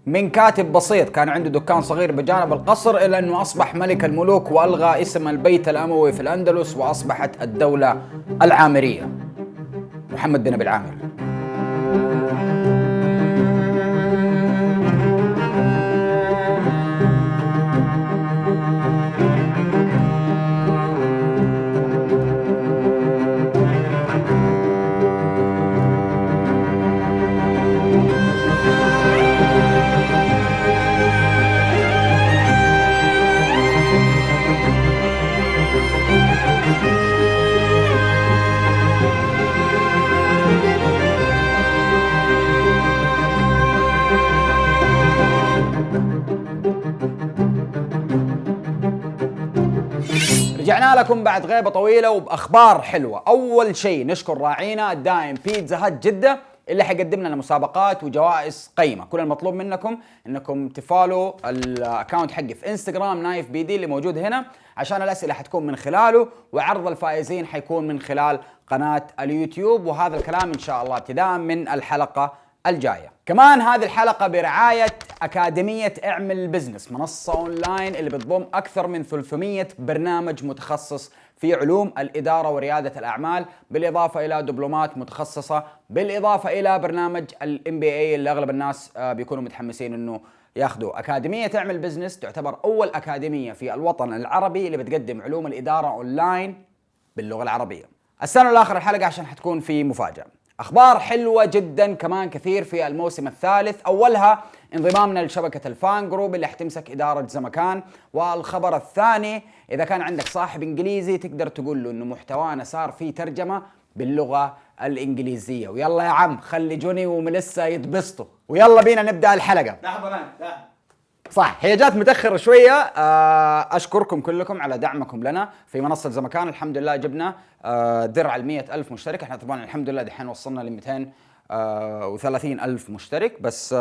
من كاتب بسيط كان عنده دكان صغير بجانب القصر إلى أنه أصبح ملك الملوك وألغى اسم البيت الأموي في الأندلس وأصبحت الدولة العامرية. محمد بن أبي العامر. رجعنا لكم بعد غيبة طويلة وبأخبار حلوة. أول شيء نشكر راعينا الدائم بيتزا هات جدة اللي حيقدم لنا مسابقات وجوائز قيمة. كل المطلوب منكم انكم تفولو الاكاونت حقي في انستغرام نايف بي دي اللي موجود هنا، عشان الأسئلة حتكون من خلاله، وعرض الفائزين حيكون من خلال قناة اليوتيوب، وهذا الكلام ان شاء الله ابتداء من الحلقة الجاية. كمان هذه الحلقة برعاية أكاديمية اعمل بزنس، منصة أونلاين اللي بتضم أكثر من 300 برنامج متخصص في علوم الإدارة وريادة الأعمال، بالإضافة إلى دبلومات متخصصة، بالإضافة إلى برنامج MBA اللي أغلب الناس بيكونوا متحمسين إنه ياخذوا. أكاديمية اعمل بزنس تعتبر أول أكاديمية في الوطن العربي اللي بتقدم علوم الإدارة أونلاين باللغة العربية. استنوا لآخر الحلقة عشان حتكون في مفاجأة. أخبار حلوة جدا كمان كثير في الموسم الثالث، أولها انضمامنا لشبكة الفان جروب اللي حتمسك إدارة زمكان. والخبر الثاني، إذا كان عندك صاحب إنجليزي تقدر تقول له إنه محتوانا صار فيه ترجمة باللغة الإنجليزية. ويلا يا عم خلي جوني وميليسا يتبسطوا، ويلا بينا نبدأ الحلقة. صح، هي جات متأخر شوية. أشكركم كلكم على دعمكم لنا في منصة زمكان. الحمد لله جبنا درع 100,000 مشترك. احنا طبعا الحمد لله دحين وصلنا ل 230,000 مشترك، بس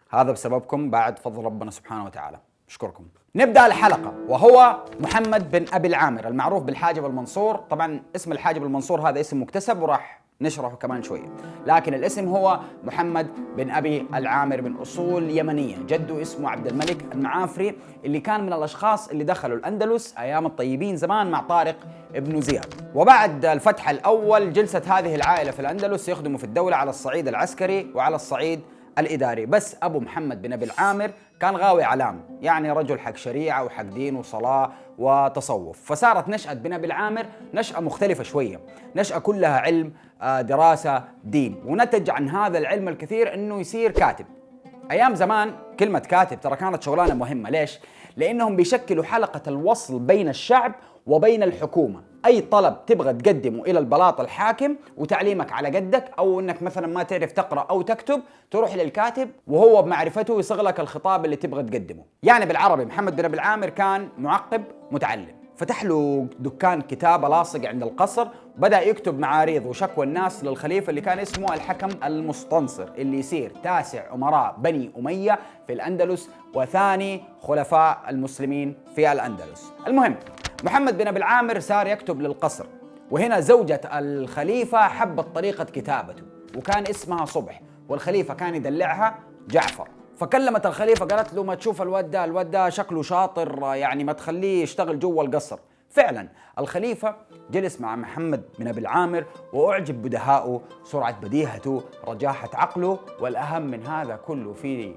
هذا بسببكم بعد فضل ربنا سبحانه وتعالى. أشكركم. نبدأ الحلقة، وهو محمد بن أبي العامر المعروف بالحاجب المنصور. طبعا اسم الحاجب المنصور هذا اسم مكتسب وراح نشرحه كمان شوية، لكن الاسم هو محمد بن أبي العامر من أصول يمنية. جده اسمه عبد الملك المعافري، اللي كان من الأشخاص اللي دخلوا الأندلس أيام الطيبين زمان مع طارق ابن زياد. وبعد الفتح الأول جلست هذه العائلة في الأندلس يخدموا في الدولة على الصعيد العسكري وعلى الصعيد الإداري. بس أبو محمد بن أبي العامر كان غاوي علام، يعني رجل حق شريعة وحق دين وصلاة وتصوف. فصارت نشأة بن أبي العامر نشأة مختلفة شوية، نشأة كلها علم، دراسة، دين. ونتج عن هذا العلم الكثير أنه يصير كاتب. أيام زمان كلمة كاتب ترى كانت شغلانة مهمة. ليش؟ لأنهم بيشكلوا حلقة الوصل بين الشعب وبين الحكومة. أي طلب تبغى تقدمه إلى البلاط الحاكم وتعليمك على قدك، أو أنك مثلا ما تعرف تقرأ أو تكتب، تروح للكاتب وهو بمعرفته يصيغ لك الخطاب اللي تبغى تقدمه. يعني بالعربي محمد بن أبي العامر كان معقب متعلم، فتح له دكان كتابة لاصق عند القصر، بدأ يكتب معاريض وشكوى الناس للخليفة اللي كان اسمه الحكم المستنصر، اللي يصير تاسع أمراء بني أمية في الأندلس وثاني خلفاء المسلمين في الأندلس. المهم، محمد بن أبي العامر صار يكتب للقصر، وهنا زوجة الخليفة حبت طريقة كتابته وكان اسمها صبح، والخليفة كان يدلعها جعفر. فكلمت الخليفة قالت له ما تشوف الواد ده شكله شاطر، يعني ما تخليه يشتغل جوا القصر. فعلا الخليفة جلس مع محمد بن أبي العامر وأعجب بدهائه، سرعة بديهته، رجاحة عقله، والأهم من هذا كله في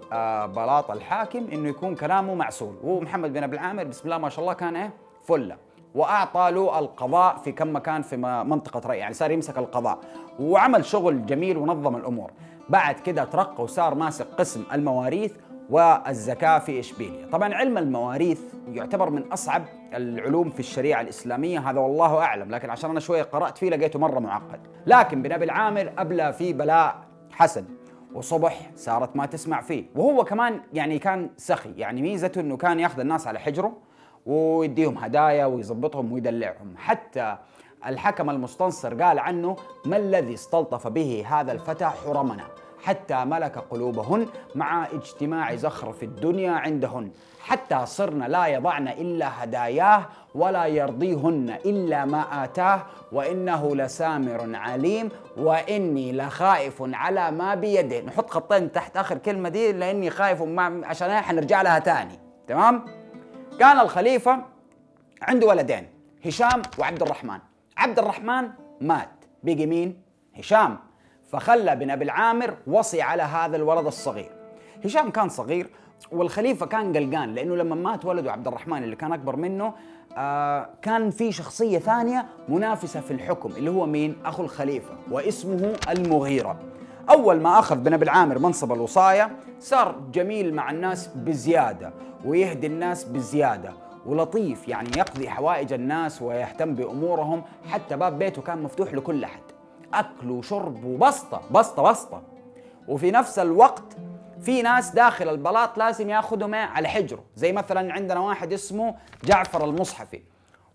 بلاط الحاكم إنه يكون كلامه معسول. ومحمد بن أبي العامر بسم الله ما شاء الله كان فلة، وأعطى له القضاء في كم مكان في منطقة رأي، يعني صار يمسك القضاء وعمل شغل جميل ونظم الأمور. بعد كده ترقى وصار ماسك قسم المواريث والزكاة في إشبيلية. طبعا علم المواريث يعتبر من أصعب العلوم في الشريعة الإسلامية، هذا والله أعلم، لكن عشان أنا شوية قرأت فيه لقيته مرة معقد. لكن بن أبي العامر أبلى فيه بلاء حسن، وصبح صارت ما تسمع فيه. وهو كمان يعني كان سخي، يعني ميزته أنه كان يأخذ الناس على حجره ويديهم هدايا ويظبطهم ويدلعهم. حتى الحكم المستنصر قال عنه: ما الذي استلطف به هذا الفتى حرمنا، حتى ملك قلوبهن مع اجتماع زخرف الدنيا عندهن، حتى صرن لا يضعن إلا هداياه ولا يرضيهن إلا ما آتاه، وإنه لسامر عليم وإني لخائف على ما بيده. نحط خطين تحت آخر كلمة دي لأني خايف عشان حنرجع لها تاني. تمام؟ كان الخليفة عنده ولدين، هشام وعبد الرحمن. عبد الرحمن مات، بقي مين؟ هشام. فخلى بن أبي العامر وصي على هذا الولد الصغير. هشام كان صغير والخليفة كان قلقان لأنه لما مات ولده عبد الرحمن اللي كان أكبر منه كان في شخصية ثانية منافسة في الحكم اللي هو مين؟ أخو الخليفة واسمه المغيرة. أول ما أخذ بن أبي العامر منصب الوصاية صار جميل مع الناس بزيادة ويهدي الناس بزيادة ولطيف، يعني يقضي حوائج الناس ويهتم بأمورهم، حتى باب بيته كان مفتوح لكل أحد، أكل وشرب وبسطة بسطة بسطة. وفي نفس الوقت في ناس داخل البلاط لازم ياخذهم على حجره، زي مثلا عندنا واحد اسمه جعفر المصحفي،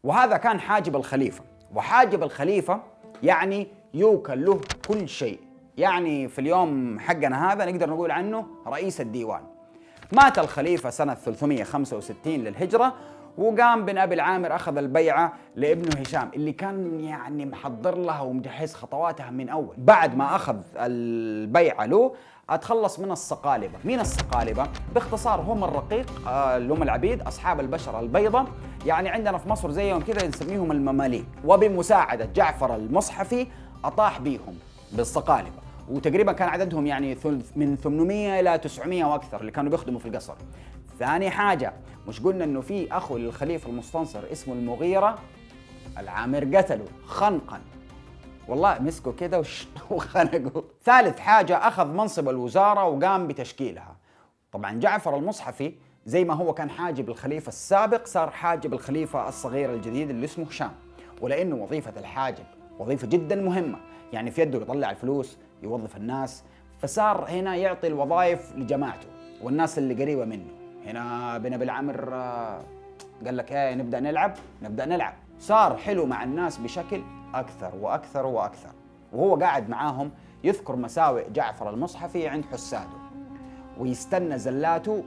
وهذا كان حاجب الخليفة. وحاجب الخليفة يعني يوكل له كل شيء، يعني في اليوم حقنا هذا نقدر نقول عنه رئيس الديوان. مات الخليفة سنة 365 للهجرة، وقام بن أبي العامر أخذ البيعة لابنه هشام اللي كان يعني محضر لها ومجهز خطواتها من أول. بعد ما أخذ البيعة له أتخلص من الصقالبة. مين الصقالبة؟ باختصار هم الرقيق اللي هم العبيد أصحاب البشرة البيضاء، يعني عندنا في مصر زيهم كذا نسميهم المماليك. وبمساعدة جعفر المصحفي أطاح بيهم بالصقالبة، وتقريبا كان عددهم يعني من 800 إلى 900 وأكثر اللي كانوا بيخدموا في القصر. ثاني حاجة، مش قلنا إنه في أخو للخليفة المستنصر اسمه المغيرة؟ العامر قتله خنقا، والله مسكوا كده وخنقوا. ثالث حاجة، أخذ منصب الوزارة وقام بتشكيلها. طبعا جعفر المصحفي زي ما هو كان حاجب الخليفة السابق صار حاجب الخليفة الصغير الجديد اللي اسمه هشام، ولأنه وظيفة الحاجب وظيفة جدا مهمة، يعني في يده يطلع الفلوس يوظف الناس، فصار هنا يعطي الوظائف لجماعته والناس اللي قريبة منه. هنا بن أبي العامر قال لك ايه نبدأ نلعب. صار حلو مع الناس بشكل أكثر وأكثر وأكثر، وهو قاعد معاهم يذكر مساوئ جعفر المصحفي عند حساده ويستنى زلاته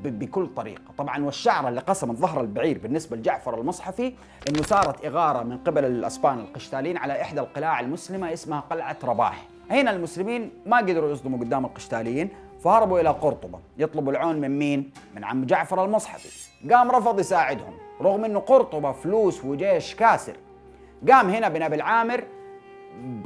بكل طريقة. طبعا والشعرة اللي قسمت ظهر البعير بالنسبة لجعفر المصحفي انه صارت إغارة من قبل الأسبان القشتاليين على إحدى القلاع المسلمة اسمها قلعة رباح. هنا المسلمين ما قدروا يصدموا قدام القشتاليين فهربوا إلى قرطبة يطلبوا العون من مين؟ من عم جعفر المصحفي. قام رفض يساعدهم رغم انه قرطبة فلوس وجيش كاسر. قام هنا بن أبي العامر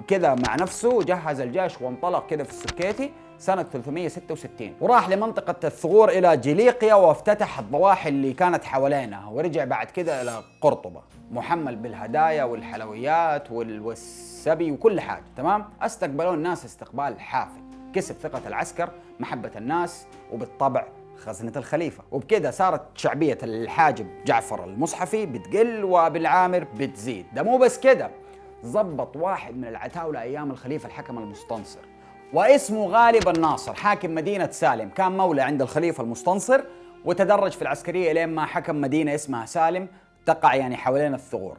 كذا مع نفسه جهز الجيش وانطلق كذا في السكيتي سنة 366 وراح لمنطقة الثغور إلى جليقيا وافتتح الضواحي اللي كانت حوالينها، ورجع بعد كده إلى قرطبة محمل بالهدايا والحلويات والسبي وكل حاجة. تمام؟ استقبلوا الناس استقبال حافل، كسب ثقة العسكر، محبة الناس، وبالطبع خزنة الخليفة. وبكده صارت شعبية الحاجب جعفر المصحفي بتقل وبالعامر بتزيد. ده مو بس كده، ضبط واحد من العتاولة أيام الخليفة الحكم المستنصر واسمه غالب الناصر، حاكم مدينة سالم، كان مولى عند الخليفة المستنصر وتدرج في العسكرية لين ما حكم مدينة اسمها سالم تقع يعني حوالين الثغور.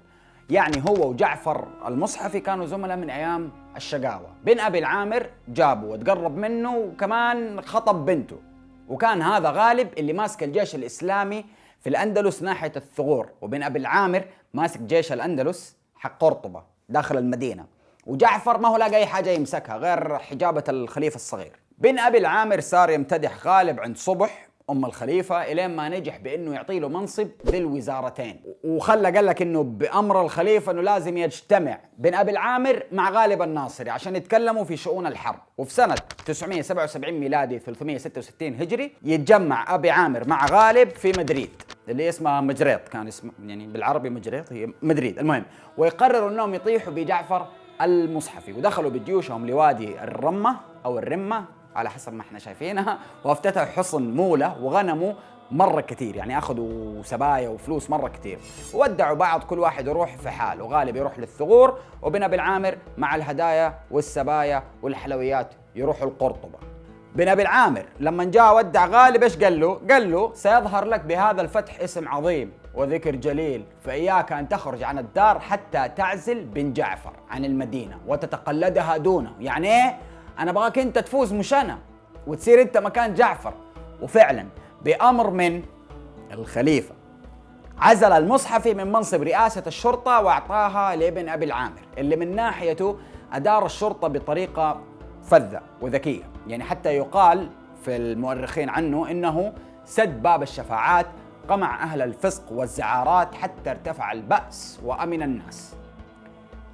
يعني هو وجعفر المصحفي كانوا زملاء من أيام الشقاوة. بن أبي العامر جابه وتقرب منه وكمان خطب بنته، وكان هذا غالب اللي ماسك الجيش الإسلامي في الأندلس ناحية الثغور، وبن أبي العامر ماسك جيش الأندلس حق قرطبة داخل المدينة، وجعفر ما هو لاقي أي حاجة يمسكها غير حجابة الخليفة الصغير. بن أبي العامر صار يمتدح غالب عند صبح أم الخليفة إلين ما نجح بأنه يعطي له منصب ذي الوزارتين، وخلى قال لك أنه بأمر الخليفة أنه لازم يجتمع بن أبي العامر مع غالب الناصري عشان يتكلموا في شؤون الحرب. وفي سنة 977 ميلادي 366 هجري يتجمع أبي عامر مع غالب في مدريد اللي اسمها مجريط، كان اسمه يعني بالعربي مجريط هي مدريد، المهم، ويقرروا أنهم يطيحوا بجعفر المصحفي، ودخلوا بجيوشهم لوادي الرمة أو الرمة على حسب ما احنا شايفينها، وافتتحوا حصن مولة وغنموا مرة كتير، يعني أخذوا سبايا وفلوس مرة كتير، وودعوا بعض كل واحد يروح في حال، وغالب يروح للثغور وبن أبي العامر مع الهدايا والسبايا والحلويات يروحوا القرطبة. بن أبي العامر لما جاء ودع غالب ايش قال له؟ قال له سيظهر لك بهذا الفتح اسم عظيم وذكر جليل، فإياك أن تخرج عن الدار حتى تعزل بن جعفر عن المدينة وتتقلدها دونه. يعني ايه؟ انا ابغاك انت تفوز مش انا، وتصير انت مكان جعفر. وفعلا بأمر من الخليفة عزل المصحفي من منصب رئاسة الشرطة واعطاها لابن ابي العامر، اللي من ناحيته ادار الشرطة بطريقة فذة وذكية. يعني حتى يقال في المؤرخين عنه انه سد باب الشفاعات، قمع اهل الفسق والزعارات حتى ارتفع البأس وامن الناس.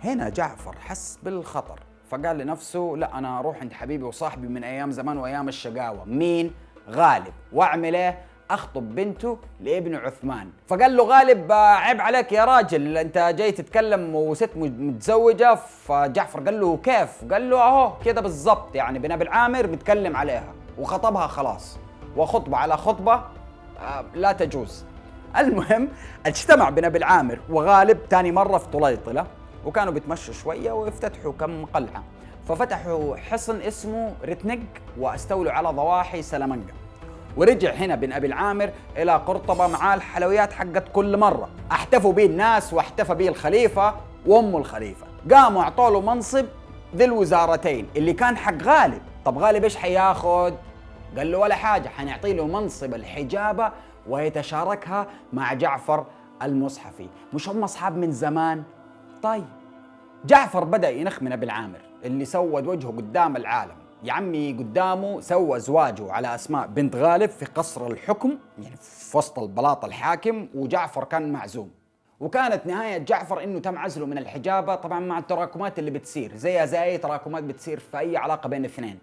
هنا جعفر حس بالخطر، فقال لنفسه لا انا اروح عند حبيبي وصاحبي من ايام زمان وايام الشقاوة، مين؟ غالب، واعمل ايه؟ اخطب بنته لابن عثمان. فقال له غالب عيب عليك يا راجل، انت جاي تتكلم وست متزوجه. فجعفر قال له كيف؟ قال له اهو كده بالضبط، يعني بن ابي العامر متكلم عليها وخطبها خلاص، وخطبه على خطبه لا تجوز. المهم اجتمع بن ابي العامر وغالب ثاني مره في طليطله، وكانوا بيتمشوا شويه ويفتتحوا كم قلعه. ففتحوا حصن اسمه رتنق واستولوا على ضواحي سلمنقه. ورجع هنا بن ابي العامر الى قرطبه مع الحلويات حقت كل مره، احتفوا به الناس واحتفى به الخليفه وام الخليفه. قاموا اعطوا له منصب ذي الوزارتين اللي كان حق غالب. طب غالب ايش حياخذ؟ قال له ولا حاجه، حنعطي له منصب الحجابه ويتشاركها مع جعفر المصحفي. مش هم اصحاب من زمان؟ طيب جعفر بدا ينخ من ابي العامر اللي سود وجهه قدام العالم. يا عمي قدامه سوى زواجه على أسماء بنت غالب في قصر الحكم، يعني في وسط البلاط الحاكم، وجعفر كان معزوم. وكانت نهاية جعفر إنه تم عزله من الحجابة، طبعا مع التراكمات اللي بتصير زي أي تراكمات بتصير في أي علاقة بين الاثنين.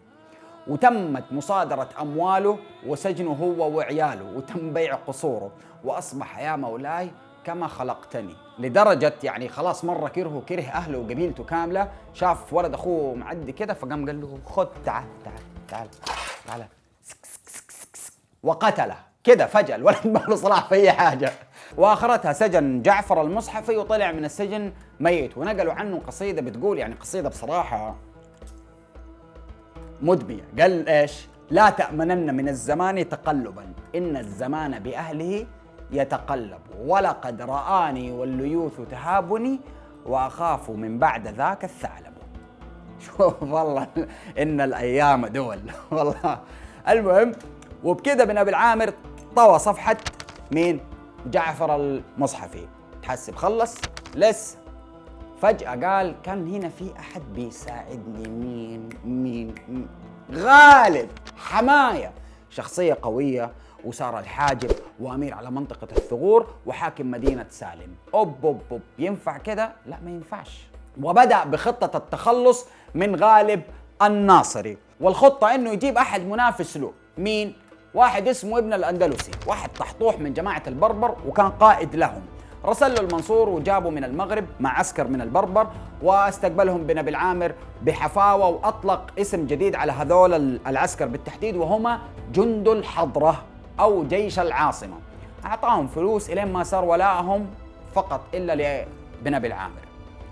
وتمت مصادرة أمواله وسجنه هو وعياله، وتم بيع قصوره، وأصبح يا مولاي كما خلقتني. لدرجة يعني خلاص مرة كره أهله وقبيلته كاملة. شاف ولد أخوه معدي كده فقام قال له خذ تعال وقتله كده فجأة. الولد ما له صلاح في أي حاجة. وآخرتها سجن جعفر المصحفي وطلع من السجن ميت. ونقلوا عنه قصيدة بتقول، يعني قصيدة بصراحة مدمية. قال إيش؟ لا تأمنن من الزمان تقلبا، إن الزمان بأهله يتقلب، ولقد رآني والليوث تهابني، وأخاف من بعد ذاك الثعلب. شوف والله إن الأيام دول والله. المهم وبكده بن أبي العامر طوى صفحة مين؟ جعفر المصحفي. تحسب خلص؟ لسه. فجأة قال كان هنا في أحد بيساعدني. مين؟ غالب حماية، شخصية قوية، وصار الحاجب وأمير على منطقة الثغور وحاكم مدينة سالم. أوب ينفع كده؟ لا ما ينفعش. وبدأ بخطة التخلص من غالب الناصري، والخطة إنه يجيب أحد منافس له. مين؟ واحد اسمه ابن الأندلسي، واحد طحطوح من جماعة البربر وكان قائد لهم. رسل له المنصور وجابوا من المغرب مع عسكر من البربر، واستقبلهم بن ابي العامر بحفاوه، واطلق اسم جديد على هذول العسكر بالتحديد، وهما جند الحضره او جيش العاصمه. اعطاهم فلوس الين ما صار ولاءهم فقط الا لبن ابي العامر.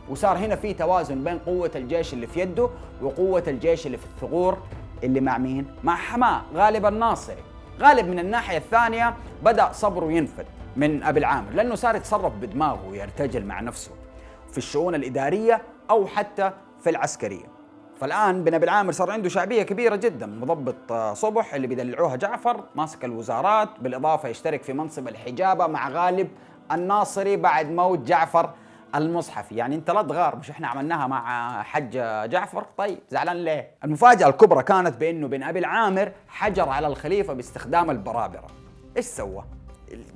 وصار هنا في توازن بين قوه الجيش اللي في يده وقوه الجيش اللي في الثغور اللي مع مين؟ مع حماه غالب الناصري. غالب من الناحيه الثانيه بدا صبره ينفد من ابي العامر، لانه صار يتصرف بدماغه ويرتجل مع نفسه في الشؤون الاداريه او حتى في العسكريه. فالان بن ابي العامر صار عنده شعبيه كبيره جدا، مضبط صبح اللي بيدلعوها جعفر، ماسك الوزارات، بالاضافه يشترك في منصب الحجابه مع غالب الناصري بعد موت جعفر المصحفي. يعني انت لا تغار، مش احنا عملناها مع حج جعفر؟ طيب زعلان ليه؟ المفاجاه الكبرى كانت بانه بن ابي العامر حجر على الخليفه باستخدام البرابره. ايش سوى؟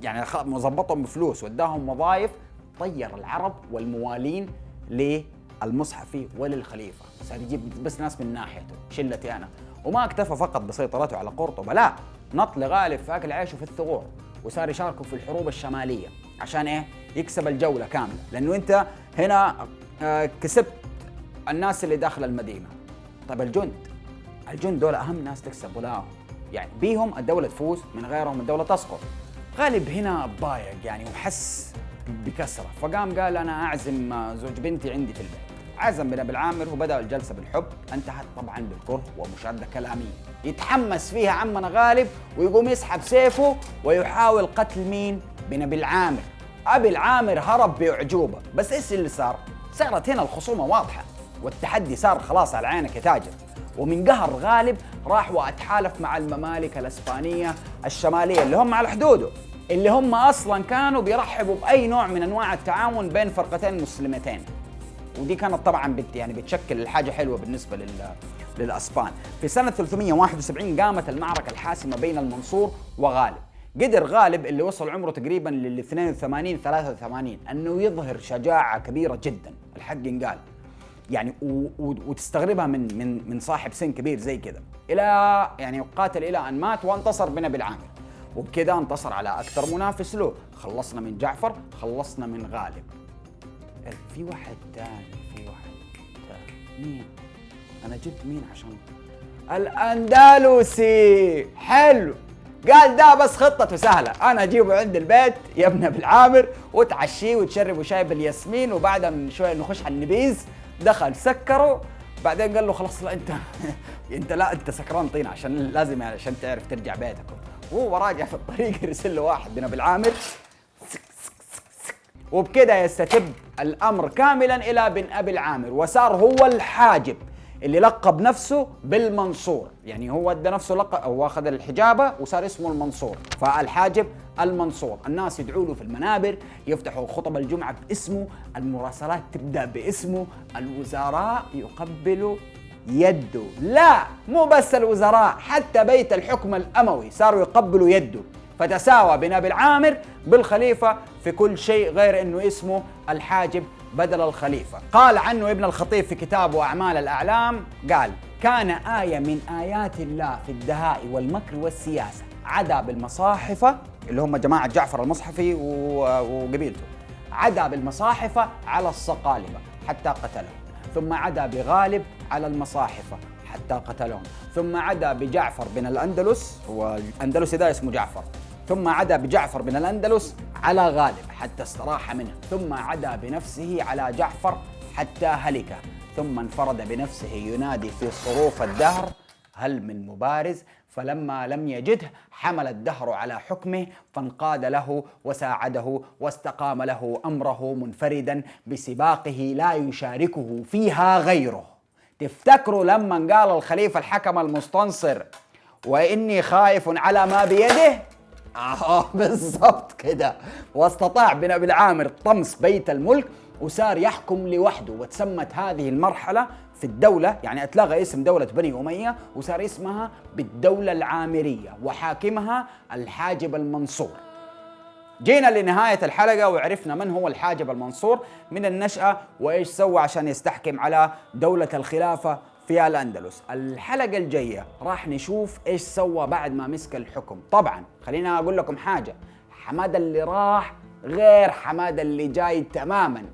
يعني مظبطهم بفلوس واداهم وظائف، طير العرب والموالين للمصحفي وللخليفه، صار يجيب بس ناس من ناحيته شلتي انا. وما اكتفى فقط بسيطرته على قرطبه، لا، نط لغالب في اكل عيشه في الثغور، وصار يشاركوا في الحروب الشماليه. عشان ايه؟ يكسب الجوله كامله، لانه انت هنا كسبت الناس اللي داخل المدينه. طيب الجند دول اهم ناس تكسب ولاهم، يعني بيهم الدوله تفوز، من غيرهم الدوله تسقط. غالب هنا ضايق يعني وحس بكسره، فقام قال انا اعزم زوج بنتي عندي في البيت. عزم بن ابي العامر وبدا الجلسه بالحب، انتهت طبعا بالكره ومشاده كلاميه. يتحمس فيها عمنا غالب ويقوم يسحب سيفه ويحاول قتل مين؟ بن ابي العامر. ابي العامر هرب باعجوبه، بس ايش اللي صار؟ صارت هنا الخصومه واضحه. والتحدي صار خلاص على عينك يا تاجر. ومن قهر غالب راح واتحالف مع الممالك الاسبانيه الشماليه اللي هم على حدوده، اللي هم اصلا كانوا بيرحبوا باي نوع من انواع التعاون بين فرقتين مسلمتين. ودي كانت طبعا بتشكل الحاجه حلوه بالنسبه للاسبان. في سنه 371 قامت المعركه الحاسمه بين المنصور وغالب. قدر غالب اللي وصل عمره تقريبا لل 82 83 انه يظهر شجاعه كبيره جدا، الحق ينقال يعني، وتستغربها من صاحب سن كبير زي كذا، الى يعني قاتل الى ان مات وانتصر بن ابي العامر. وبكذا انتصر على اكثر منافس له. خلصنا من جعفر، خلصنا من غالب. في واحد مين؟ انا جبت مين عشان الاندلسي. حلو، قال ده بس خطته سهله، انا اجيبه عند البيت يا ابن ابي العامر وتعشيه وتشربه شاي بالياسمين، وبعدها من شويه نخش على النبيذ. دخل سكره، بعدين قال له خلاص لا انت سكران طين، عشان لازم يعني عشان تعرف ترجع بيتك. وهو راجع في الطريق يرسل له واحد بن ابي العامر، وبكده يستتب الامر كاملا الى بن ابي العامر، وصار هو الحاجب اللي لقب نفسه بالمنصور. يعني هو ادى نفسه لقب، او اخذ الحجابه وصار اسمه المنصور، فالحاجب المنصور. الناس يدعوا له في المنابر، يفتحوا خطب الجمعه باسمه، المراسلات تبدا باسمه، الوزراء يقبلوا يده. لا، مو بس الوزراء، حتى بيت الحكم الاموي صاروا يقبلوا يده. فتساوى بن ابي العامر بالخليفه في كل شيء، غير انه اسمه الحاجب بدل الخليفه. قال عنه ابن الخطيب في كتابه اعمال الاعلام، قال: كان آية من آيات الله في الدهاء والمكر والسياسة، عدا بالمصاحف اللي هم جماعة جعفر المصحفي وقبيلته، عدا بالمصاحف على الصقالبة حتى قتلهم، ثم عدا بغالب على المصاحف حتى قتلهم، ثم عدا بجعفر بن الأندلس، هو الأندلسي ده اسمه جعفر، ثم عدا بجعفر بن الأندلس على غالب حتى استراح منه، ثم عدا بنفسه على جعفر حتى هلك، ثم انفرد بنفسه ينادي في صروف الدهر: هل من مبارز؟ فلما لم يجده حمل الدهر على حكمه، فانقاد له وساعده واستقام له أمره منفردا بسباقه لا يشاركه فيها غيره. تفتكروا لما قال الخليفة الحكم المستنصر: وإني خائف على ما بيده؟ بالضبط كده. واستطاع بن أبي العامر طمس بيت الملك وصار يحكم لوحده، وتسمت هذه المرحلة في الدولة، يعني اتلغى اسم دولة بني أمية وصار اسمها بالدولة العامرية، وحاكمها الحاجب المنصور. جينا لنهاية الحلقة وعرفنا من هو الحاجب المنصور من النشأة وإيش سوى عشان يستحكم على دولة الخلافة في الأندلس. الحلقة الجاية راح نشوف إيش سوى بعد ما مسك الحكم. طبعا خلينا أقول لكم حاجة، حمادة اللي راح غير حمادة اللي جاي تماما.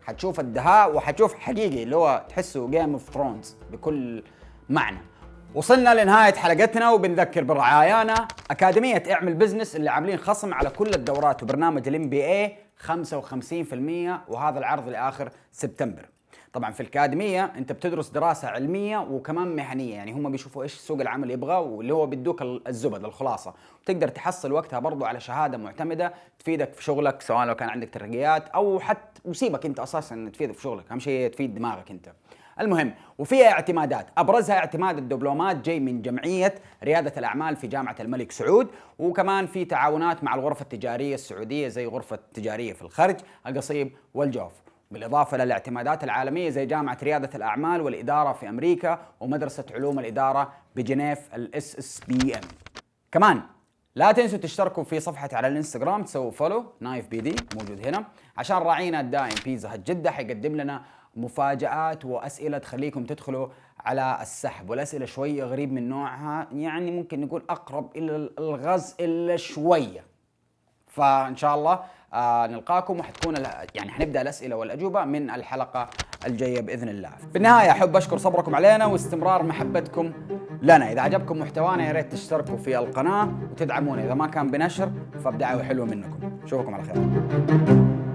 حتشوف الدهاء وحتشوف حقيقي اللي هو تحسه جيم اوف ثرونز بكل معنى. وصلنا لنهاية حلقتنا، وبنذكر برعايانا أكاديمية اعمل بزنس اللي عاملين خصم على كل الدورات وبرنامج الMBA 55%، وهذا العرض لآخر سبتمبر. طبعا في الأكاديمية أنت بتدرس دراسة علمية وكمان مهنية، يعني هم بيشوفوا إيش سوق العمل يبغى، واللي هو بيدوك الزبد الخلاصة، وتقدر تحصل وقتها برضو على شهادة معتمدة تفيدك في شغلك، سواء لو كان عندك ترقيات أو حتى وسيبك أنت أساسا تفيدك في شغلك، أهم شيء تفيد دماغك أنت. المهم، وفيها اعتمادات، أبرزها اعتماد الدبلومات جاي من جمعية ريادة الأعمال في جامعة الملك سعود، وكمان في تعاونات مع الغرفة التجارية السعودية زي غرفة التجارية في الخرج، القصيم والجوف، بالإضافة للاعتمادات العالمية زي جامعة ريادة الأعمال والإدارة في أمريكا ومدرسة علوم الإدارة بجنيف SSBM. كمان لا تنسوا تشتركوا في صفحتي على الانستغرام، تسووا فولو نايف بي دي موجود هنا، عشان راعينا الدائم بيتزا هات جدة حيقدم لنا مفاجآت وأسئلة تخليكم تدخلوا على السحب، والأسئلة شوية غريب من نوعها، يعني ممكن نقول أقرب إلى الغاز إلا شوية. فإن شاء الله نلقاكم، وحتكون يعني حنبدأ الأسئلة والأجوبة من الحلقة الجاية بإذن الله. في النهاية أحب أشكر صبركم علينا واستمرار محبتكم لنا. إذا عجبكم محتوانا يا ريت تشتركوا في القناة وتدعمونا، إذا ما كان بنشر فبدعوة حلوة منكم. أشوفكم على خير.